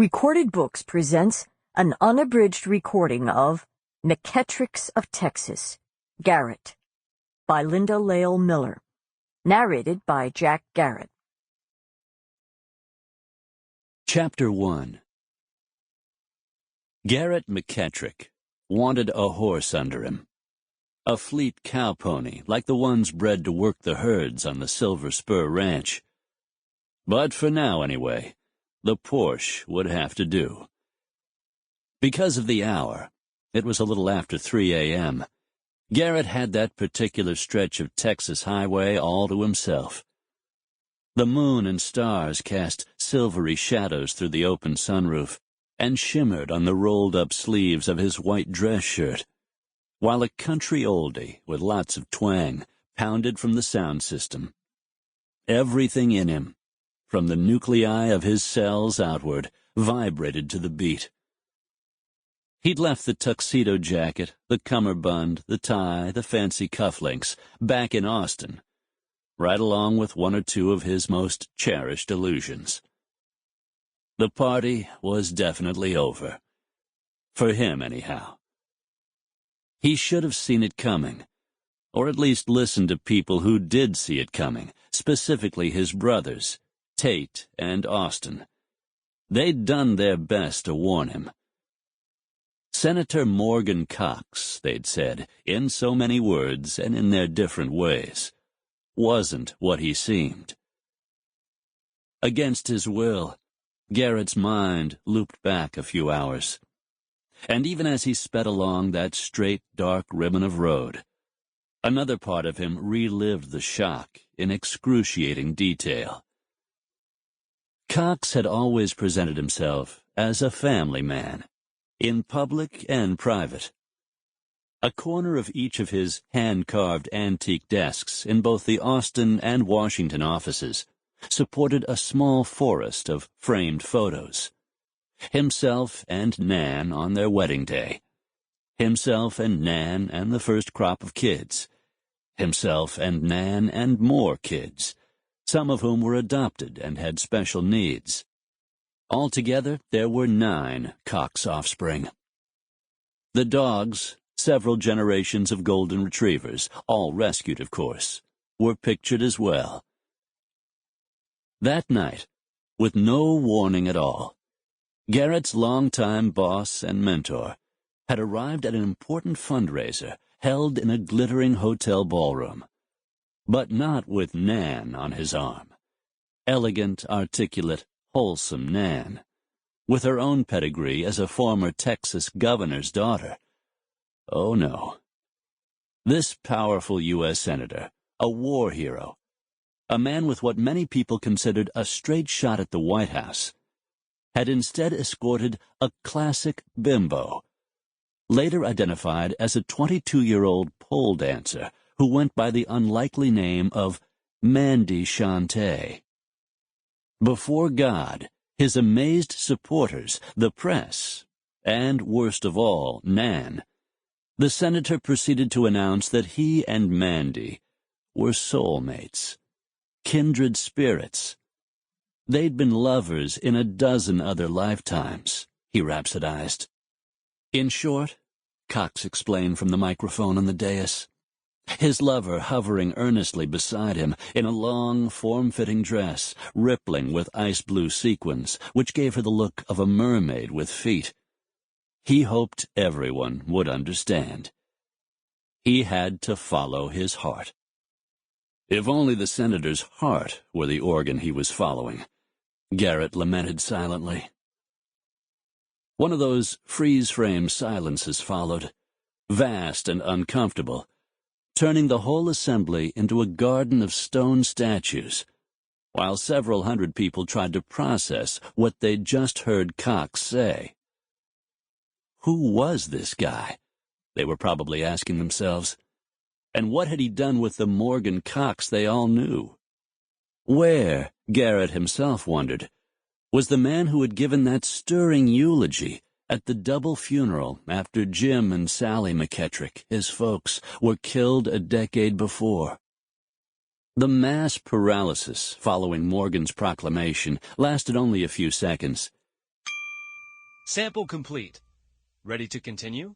Recorded Books presents an unabridged recording of McKettricks of Texas, Garrett, by Linda Lael Miller, narrated by Jack Garrett. Chapter 1. Garrett McKettrick wanted a horse under him. A fleet cow pony, like the ones bred to work the herds on the Silver Spur Ranch. But for now, anyway, the Porsche would have to do. Because of the hour, it was a little after 3 a.m., Garrett had that particular stretch of Texas highway all to himself. The moon and stars cast silvery shadows through the open sunroof and shimmered on the rolled-up sleeves of his white dress shirt, while a country oldie with lots of twang pounded from the sound system. Everything in him, from the nuclei of his cells outward, vibrated to the beat. He'd left the tuxedo jacket, the cummerbund, the tie, the fancy cufflinks, back in Austin, right along with one or two of his most cherished illusions. The party was definitely over. For him, anyhow. He should have seen it coming, or at least listened to people who did see it coming, specifically his brothers, Tate and Austin. They'd done their best to warn him. Senator Morgan Cox, they'd said, in so many words and in their different ways, wasn't what he seemed. Against his will, Garrett's mind looped back a few hours. And even as he sped along that straight, dark ribbon of road, another part of him relived the shock in excruciating detail. Cox had always presented himself as a family man, in public and private. A corner of each of his hand-carved antique desks in both the Austin and Washington offices supported a small forest of framed photos. Himself and Nan on their wedding day. Himself and Nan and the first crop of kids. Himself and Nan and more kids, some of whom were adopted and had special needs. Altogether, there were 9 Cox offspring. The dogs, several generations of golden retrievers, all rescued, of course, were pictured as well. That night, with no warning at all, Garrett's longtime boss and mentor had arrived at an important fundraiser held in a glittering hotel ballroom, but not with Nan on his arm. Elegant, articulate, wholesome Nan, with her own pedigree as a former Texas governor's daughter. Oh, no. This powerful U.S. senator, a war hero, a man with what many people considered a straight shot at the White House, had instead escorted a classic bimbo, later identified as a 22-year-old pole dancer who went by the unlikely name of Mandy Shantae. Before God, his amazed supporters, the press, and, worst of all, Nan, the senator proceeded to announce that he and Mandy were soulmates, kindred spirits. They'd been lovers in a dozen other lifetimes, he rhapsodized. In short, Cox explained from the microphone on the dais, his lover hovering earnestly beside him in a long, form-fitting dress, rippling with ice-blue sequins, which gave her the look of a mermaid with feet. He hoped everyone would understand. He had to follow his heart. If only the senator's heart were the organ he was following, Garrett lamented silently. One of those freeze-frame silences followed, vast and uncomfortable, turning the whole assembly into a garden of stone statues, while several hundred people tried to process what they'd just heard Cox say. Who was this guy? They were probably asking themselves. And what had he done with the Morgan Cox they all knew? Where, Garrett himself wondered, was the man who had given that stirring eulogy at the double funeral after Jim and Sally McKettrick, his folks, were killed a decade before? The mass paralysis following Morgan's proclamation lasted only a few seconds. Sample complete. Ready to continue?